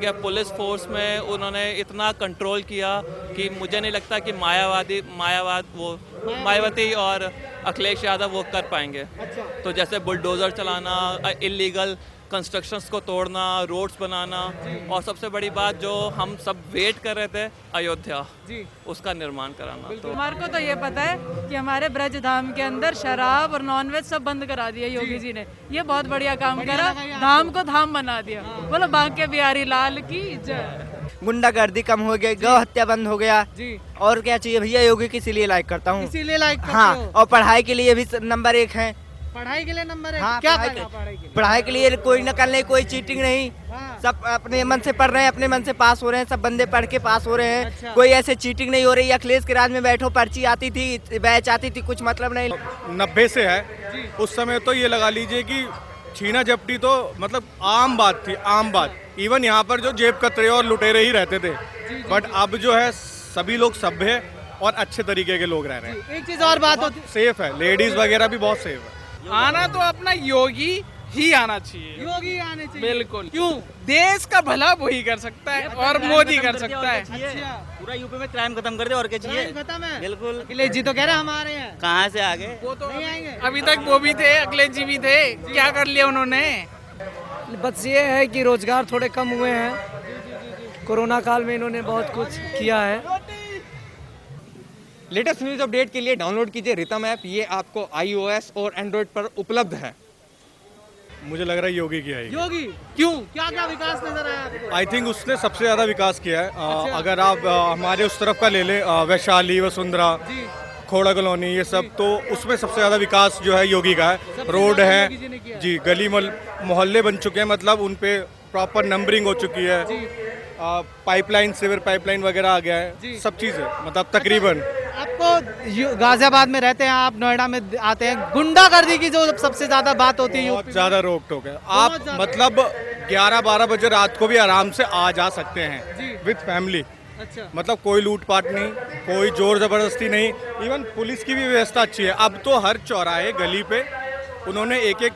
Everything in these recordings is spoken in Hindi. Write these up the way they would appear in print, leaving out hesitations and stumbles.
क्या पुलिस फोर्स में उन्होंने इतना कंट्रोल किया कि मुझे नहीं लगता कि मायावती और अखिलेश यादव वो कर पाएंगे। अच्छा। तो जैसे बुलडोज़र चलाना, इलीगल कंस्ट्रक्शंस को तोड़ना, रोड्स बनाना, और सबसे बड़ी बात जो हम सब वेट कर रहे थे, अयोध्या, जी उसका निर्माण कराना। तो हमारे को तो ये पता है कि हमारे ब्रज धाम के अंदर शराब और नॉनवेज सब बंद करा दिया योगी जी ने। ये बहुत बढ़िया काम बढ़िया करा, लगा ये आपको? धाम को धाम बना दिया। बोलो बांके बिहारी लाल की जय। गुंडागर्दी कम हो गई, गौ हत्या बंद हो गया। जी और क्या चाहिए भैया, योगी की इसीलिए लाइक करता हूँ। इसीलिए लाइक करते हाँ, हो। और पढ़ाई के लिए भी नंबर 1 है। पढ़ाई के लिए नंबर है। हाँ, क्या पढ़ाई करना के- पढ़ाई के लिए? पढ़ाई के लिए कोई नकल नहीं, कोई चीटिंग नहीं। हाँ। सब अपने मन से पढ़ रहे हैं, अपने मन से पास हो रहे हैं। सब बंदे पढ़ के पास हो रहे हैं। अच्छा। कोई ऐसे चीटिंग नहीं हो रही। अखिलेश के राज में बैठो, पर्ची आती थी, बैच आती थी, कुछ मतलब नहीं। 90 से है। उस समय तो ये लगा लीजिए कि छीना झपटी तो मतलब आम बात थी, आम बात। इवन यहाँ पर जो जेब कतरे और लुटेरे ही रहते थे, बट अब जो है सभी लोग सभ्य और अच्छे तरीके के लोग रह रहे हैं। एक चीज और बात होती सेफ है, लेडीज वगैरह भी बहुत सेफ है। आना तो अपना योगी ही आना चाहिए। योगी आने चाहिए। बिल्कुल। क्यों? देश का भला वही कर सकता है और मोदी कर सकता है। अच्छा पूरा यूपी में क्राइम खत्म कर दे, और क्या क्राइम खत्म है। बिल्कुल। अखिलेश जी तो कह रहे हैं हमारे हैं। कहाँ से आगे? वो तो नहीं आएंगे। अभी तक वो भी थे, अखिलेश जी भी थे, क्या कर लिया उन्होंने? बस ये है कि रोजगार थोड़े कम हुए हैं। कोरोना काल में इन्होंने बहुत कुछ किया है। लेटेस्ट न्यूज अपडेट के लिए डाउनलोड कीजिए रितम ऐप। ये आपको iOS और एंड्रॉइड पर उपलब्ध है। मुझे लग रहा है योगी की आएगी। योगी क्यों? क्या क्या विकास नजर आया आपको? आई थिंक उसने सबसे ज़्यादा विकास किया है। अगर आप हमारे उस तरफ का ले लें, वैशाली, वसुंधरा, जी खोड़ा कॉलोनी, ये सब, तो उसमें सबसे ज़्यादा विकास जो है योगी का है। रोड ज्यादा है योगी जी ने किया है। जी, गली मोहल्ले बन चुके हैं, मतलब उन पे प्रॉपर नंबरिंग हो चुकी है। जी पाइपलाइन, सीवर पाइपलाइन वगैरह आ गया जी। है, सब चीज़ें मतलब तकरीबन। आपको गाजियाबाद में रहते हैं आप, नोएडा में आते हैं, गुंडागर्दी की जो सबसे ज्यादा बात होती है बहुत यूपी में। ज़्यादा रोक टोक है। आप ज़्यादा। मतलब 11-12 बजे रात को भी आराम से आ जा सकते जी। हैं विद फैमिली। अच्छा मतलब कोई लूटपाट नहीं, कोई जोर जबरदस्ती नहीं। इवन पुलिस की भी व्यवस्था अच्छी है। अब तो हर चौराहे गली पे उन्होंने एक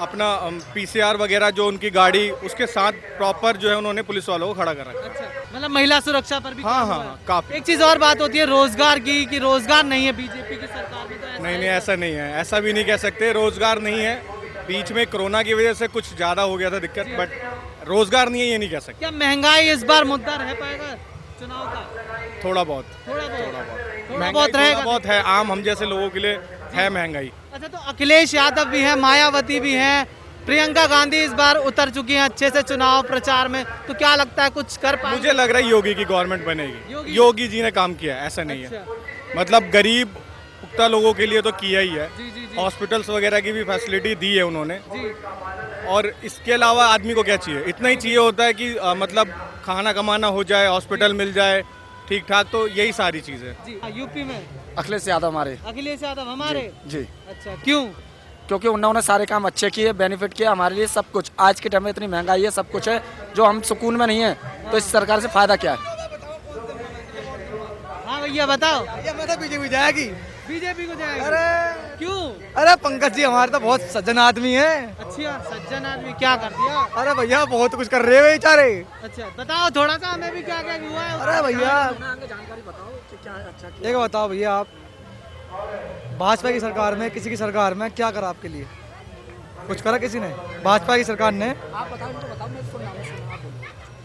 अपना PCR वगैरह जो उनकी गाड़ी, उसके साथ प्रॉपर जो है उन्होंने पुलिस वालों को खड़ा कर रखा है। अच्छा, मतलब महिला सुरक्षा पर भी हाँ, काम हाँ, हुआ है। हाँ, काफी। एक चीज और बात होती है रोजगार की, कि रोजगार नहीं है बीजेपी की सरकार में, तो ऐसा नहीं है। नहीं, ऐसा नहीं है, ऐसा भी नहीं कह सकते। रोजगार नहीं है, बीच में कोरोना की वजह से कुछ ज़्यादा हो गया था दिक्कत, बट रोजगार नहीं है ये नहीं कह सकते। क्या महंगाई इस बार मुद्दा रह पाएगा चुनाव का? थोड़ा बहुत थोड़ा बहुत महंगाई बहुत थोड़ा रहेगा। बहुत है, आम हम जैसे लोगों के लिए है महंगाई। अच्छा, तो अखिलेश यादव भी है, मायावती भी है, प्रियंका गांधी इस बार उतर चुकी हैं अच्छे से चुनाव प्रचार में, तो क्या लगता है कुछ कर पाएंगे? मुझे लग रहा है योगी की गवर्नमेंट बनेगी। योगी जी ने काम किया है, ऐसा नहीं है। मतलब गरीब पुख्ता लोगों के लिए तो किया ही है। जी, जी, जी। हॉस्पिटल्स वगैरह की भी फैसिलिटी दी है उन्होंने। जी और इसके अलावा आदमी को क्या चाहिए? इतना ही चाहिए होता है कि मतलब खाना कमाना हो जाए, हॉस्पिटल मिल जाए ठीक ठाक, तो यही सारी चीज़ें। जी यूपी में अखिलेश यादव हमारे अखिलेश यादव हमारे। जी, अच्छा क्यों? क्योंकि उन्होंने सारे काम अच्छे किए, बेनिफिट किया हमारे लिए सब कुछ। आज के टाइम में इतनी महंगाई है, सब कुछ है, जो हम सुकून में नहीं है, तो इस सरकार से फायदा क्या है? हाँ भैया बताओ। बीजेपी जाएगी। बीजेपी को जाएगा? अरे क्यों? अरे पंकज जी हमारे तो बहुत सज्जन आदमी है। अच्छा, सज्जन आदमी क्या कर दिया? अरे भैया बहुत कुछ कर रहे हैं बेचारे। अच्छा बताओ थोड़ा सा हमें भी, क्या क्या हुआ है? अरे भैया एक बताओ भैया, आप भाजपा की सरकार में, किसी की सरकार में क्या करा आपके लिए? कुछ करा किसी ने? भाजपा की सरकार ने?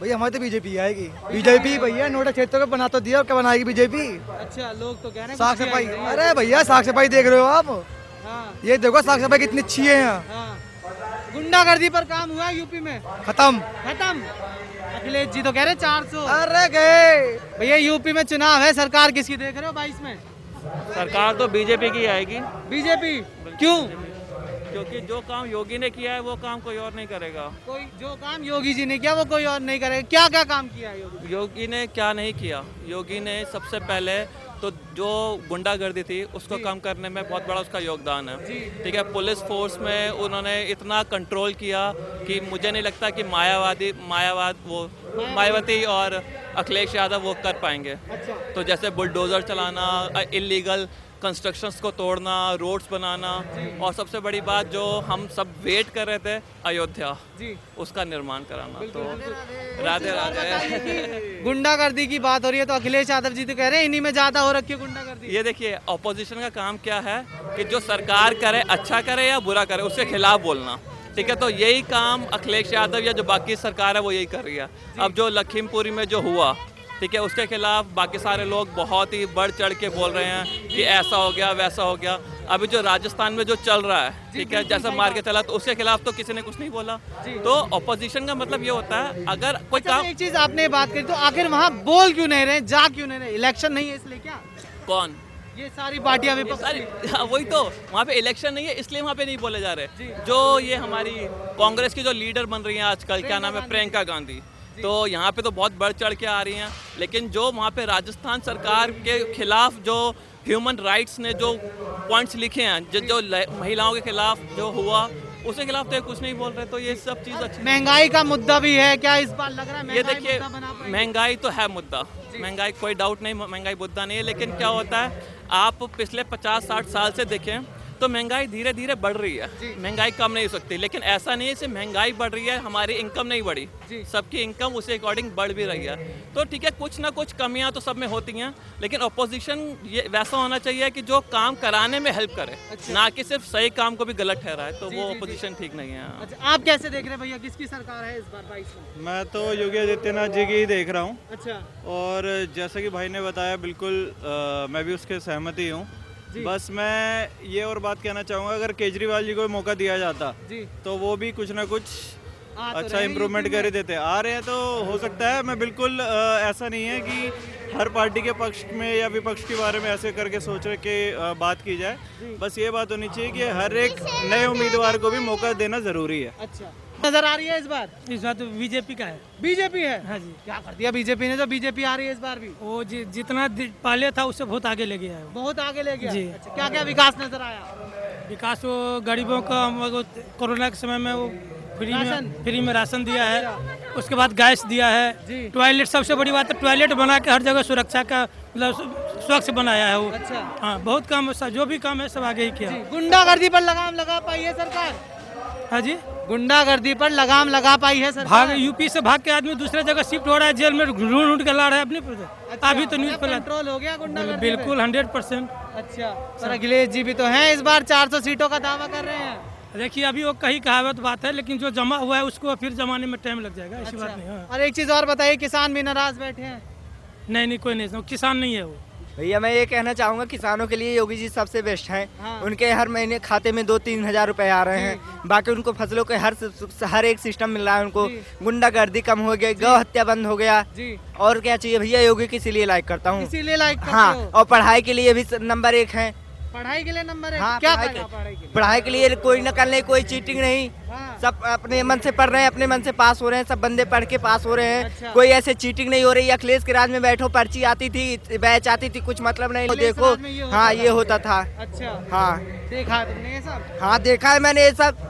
भैया हमारी तो बीजेपी आएगी। बीजेपी भैया नोएडा क्षेत्र को बना तो दिया, और क्या बनाएगी बीजेपी? अच्छा, लोग तो कह रहे हैं साफ कुछ सफाई। किया ही नहीं। अरे भैया साफ सफाई देख रहे हो आप? हाँ ये देखो साफ सफाई कितनी अच्छी है यहाँ। हाँ, गुंडागर्दी पर काम हुआ है यूपी में? खत्म। खत्म। अखिलेश जी तो कह रहे 400। अरे गए। भैया यूपी में चुनाव है, सरकार किसकी देख रहे हो 22 में? सरकार तो बीजेपी की आएगी, बीजेपी क्यों? क्योंकि जो काम योगी ने किया है वो काम कोई और नहीं करेगा। कोई जो काम योगी जी ने किया वो कोई और नहीं करेगा। क्या क्या काम किया है योगी? योगी ने क्या नहीं किया? योगी ने सबसे पहले तो जो गुंडागर्दी थी उसको कम करने में बहुत बड़ा उसका योगदान है। ठीक है, पुलिस फोर्स में उन्होंने इतना कंट्रोल किया कि मुझे नहीं लगता कि मायावती और अखिलेश यादव वो कर पाएंगे। तो जैसे बुलडोज़र चलाना, इलीगल कंस्ट्रक्शंस को तोड़ना, रोड्स बनाना, और सबसे बड़ी बात जो हम सब वेट कर रहे थे, अयोध्या उसका निर्माण कराना। तो राधे राधे। गुंडागर्दी की बात हो रही है तो अखिलेश यादव जी तो कह रहे हैं इन्हीं में ज्यादा हो रखी है गुंडागर्दी। ये देखिए, ऑपोजिशन का काम क्या है कि जो सरकार करे, अच्छा करे या बुरा करे, उसके खिलाफ बोलना। ठीक है, तो यही काम अखिलेश यादव या जो बाकी सरकार है वो यही कर रही है। अब जो लखीमपुरी में जो हुआ, ठीक है, उसके खिलाफ बाकी सारे लोग बहुत ही बढ़ चढ़ के बोल रहे हैं कि ऐसा हो गया, वैसा हो गया। अभी जो राजस्थान में जो चल रहा है, ठीक है, जैसा मार के चला, तो उसके खिलाफ तो किसी ने कुछ नहीं बोला। तो ऑपोजिशन का मतलब ये होता है, अगर कोई काम। एक चीज आपने बात करी, तो आखिर वहाँ बोल क्यों नहीं रहे, जा क्यों नहीं रहे? इलेक्शन नहीं है इसलिए क्या? कौन? ये सारी पार्टियां विपक्ष सारी वही तो, वहाँ पे इलेक्शन नहीं है इसलिए वहाँ पे नहीं बोले जा रहे। जो ये हमारी कांग्रेस की जो लीडर बन रही हैं आजकल, क्या नाम है, प्रियंका गांधी, तो यहाँ पे तो बहुत बढ़ चढ़ के आ रही हैं। लेकिन जो वहाँ पे राजस्थान सरकार के खिलाफ जो ह्यूमन राइट्स ने जो पॉइंट्स लिखे हैं, जो महिलाओं के खिलाफ जो हुआ, उसके खिलाफ तो ये कुछ नहीं बोल रहे। तो ये सब चीज़ अच्छी। महंगाई का मुद्दा भी है क्या इस बार, लग रहा है? ये देखिए, महंगाई तो है मुद्दा, महंगाई कोई डाउट नहीं, महंगाई मुद्दा नहीं है। लेकिन क्या होता है, आप पिछले 50-60 साल से देखें तो महंगाई धीरे धीरे बढ़ रही है, महंगाई कम नहीं हो सकती। लेकिन ऐसा नहीं है कि महंगाई बढ़ रही है, हमारी इनकम नहीं बढ़ी, सबकी इनकम उसी अकॉर्डिंग बढ़ भी रही है। तो ठीक है, कुछ ना कुछ कमियां तो सब में होती हैं, लेकिन अपोजिशन ये वैसा होना चाहिए कि जो काम कराने में हेल्प करे, ना कि सिर्फ सही काम को भी गलत ठहराए। तो वो अपोजिशन ठीक नहीं है। अच्छा, आप कैसे देख रहे हैं भैया, किसकी सरकार है इस बार 22 में? मैं तो योगी आदित्यनाथ जी की ही देख रहा हूँ। अच्छा, और जैसा कि भाई ने बताया, बिल्कुल मैं भी उसके सहमति हूँ। बस मैं ये और बात कहना चाहूँगा, अगर केजरीवाल जी को मौका दिया जाता तो वो भी कुछ ना कुछ अच्छा इम्प्रूवमेंट कर ही देते। आ रहे हैं तो हो सकता है, मैं बिल्कुल ऐसा नहीं है कि हर पार्टी के पक्ष में या विपक्ष के बारे में ऐसे करके सोच रहे कि बात की जाए। बस ये बात होनी चाहिए कि हर एक नए उम्मीदवार को भी मौका देना ज़रूरी है। अच्छा, नजर आ रही है इस बार? इस बार तो बीजेपी का है। बीजेपी है? हाँ जी। क्या कर दिया बीजेपी ने, जो बीजेपी आ रही है इस बार भी? वो जितना पहले था उससे बहुत आगे ले गया है वो। बहुत आगे ले गया जी। अच्छा, क्या क्या विकास नजर आया? विकास वो गरीबों का, वो कोरोना के समय में वो फ्री में राशन दिया है, उसके बाद गैस दिया है, टॉयलेट, सबसे बड़ी बात है टॉयलेट बना के हर जगह सुरक्षा का मतलब स्वच्छ बनाया है वो। अच्छा, हाँ, बहुत काम है, जो भी काम है सब आगे ही किया। गुंडागर्दी पर लगाम लगा पाई है सरकार? हाँ जी, गुंडागर्दी पर लगाम लगा पाई है सरकार? यूपी से भाग के आदमी दूसरे जगह शिफ्ट हो रहा है, जेल में ढूंढ के ला रहा है अपने पर। अभी तो न्यूज पर कंट्रोल हो गया गुंडागर्दी? बिल्कुल 100%। अच्छा, पर अखिलेश जी भी तो हैं इस बार 400 सीटों का दावा कर रहे हैं। देखिए, अभी वो कहीं कहावत बात है, लेकिन जो जमा हुआ है उसको फिर जमाने में टाइम लग जाएगा, ऐसी बात नहीं। हाँ। और एक चीज और बताइए, किसान भी नाराज बैठे हैं? नहीं, कोई नहीं, किसान नहीं है वो। भैया मैं ये कहना चाहूँगा, किसानों के लिए योगी जी सबसे बेस्ट हैं। हाँ। उनके हर महीने खाते में 2-3 हज़ार रुपए आ रहे हैं। बाकी उनको फसलों के हर एक सिस्टम मिल रहा है उनको। गुंडागर्दी कम हो गई, गौ हत्या बंद हो गया। और क्या चाहिए भैया, योगी की इसीलिए लाइक करता हूँ। इसीलिए लाइक करते हाँ, हो? और पढ़ाई के लिए भी नंबर 1 है। पढ़ाई के लिए नंबर 1? हाँ, क्या पढ़ाई के लिए कोई नकल नहीं, कोई चीटिंग नहीं। हाँ। सब अपने मन से पढ़ रहे हैं, अपने मन से पास हो रहे हैं, सब बंदे पढ़ के पास हो रहे हैं। अच्छा। कोई ऐसे चीटिंग नहीं हो रही। अखिलेश के राज में बैठो, पर्ची आती थी, बैच आती थी, कुछ मतलब नहीं। देखो, हाँ, ये होता था। अच्छा, हाँ, देखा है तुमने ये सब? हाँ, देखा है मैंने ये सब।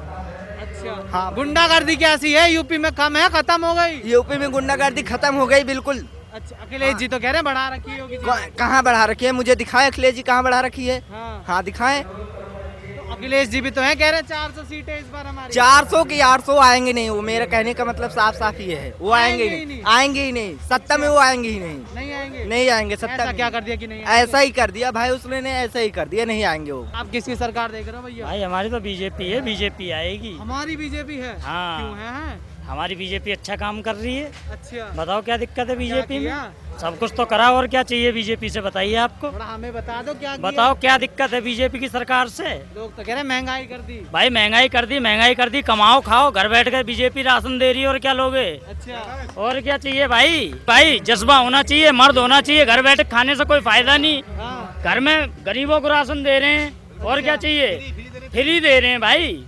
अच्छा, हाँ। गुंडागर्दी कैसी है यूपी में? कम है, खत्म हो गई? यूपी में गुंडागर्दी खत्म हो गई बिल्कुल। अच्छा, अखिलेश जी तो कह रहे हैं बढ़ा रखी है योगी जी। कहाँ बढ़ा रखी है? मुझे दिखाए अखिलेश जी कहाँ बढ़ा रखी है। हाँ। हाँ, दिखाएं। तो अखिलेश जी भी तो हैं, कह रहे हैं 400 सीटें इस बार हमारी। 400 की 800 आएंगे नहीं। वो मेरा कहने का मतलब साफ साफ ये है, वो आएंगे ही नहीं, आएंगे ही नहीं। सत्ता में वो आएंगे ही नहीं, नहीं आएंगे, नहीं आएंगे सत्ता ऐसा में। क्या कर दिया कि नहीं आएंगे? ऐसा ही कर दिया भाई उसने, ऐसा ही कर दिया, नहीं आएंगे वो। आप किसकी सरकार देख रहे हो भैया? भाई हमारी तो बीजेपी है, बीजेपी आएगी। हमारी बीजेपी है? हाँ। क्यों है? हमारी बीजेपी अच्छा काम कर रही है। अच्छा, बताओ क्या दिक्कत है बीजेपी में? किया? सब कुछ तो करा, और क्या चाहिए बीजेपी से, बताइए आपको। थोड़ा हमें बता दो क्या किया? बताओ क्या दिक्कत है बीजेपी की सरकार से? लोग तो कह रहे हैं महंगाई कर दी। भाई महंगाई कर दी, कमाओ खाओ, घर बैठ कर बीजेपी राशन दे रही है, और क्या लोगे? अच्छा, और क्या चाहिए भाई जज्बा होना चाहिए, मर्द होना चाहिए। घर बैठे खाने से कोई फायदा नहीं। हाँ। घर में गरीबों को राशन दे रहे हैं, और क्या चाहिए? फ्री दे रहे हैं भाई।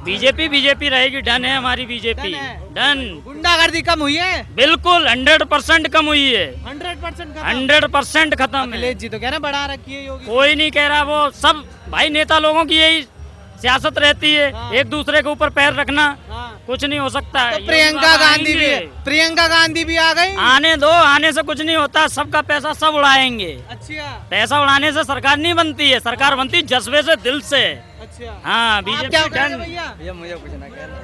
बीजेपी रहेगी, डन है हमारी बीजेपी, डन। गुंडागर्दी कम हुई है? बिल्कुल 100% कम हुई है, 100% 100% खत्म है। अखिलेश जी तो कह रहे हैं बढ़ा रखी है योगी। कोई नहीं कह रहा, वो सब भाई नेता लोगों की यही सियासत रहती है। हाँ। एक दूसरे के ऊपर पैर रखना। हाँ। कुछ नहीं हो सकता है। तो प्रियंका गांधी भी, प्रियंका गांधी भी आ गई। आने दो, आने से कुछ नहीं होता, सबका पैसा सब उड़ाएंगे। अच्छा पैसा उड़ाने से सरकार नहीं बनती है, सरकार बनती है जज्बे से, दिल से। अच्छा हाँ आप क्या बीजेपी कह रहे हैं डन। भैया? भैया मुझे कुछ ना कहना।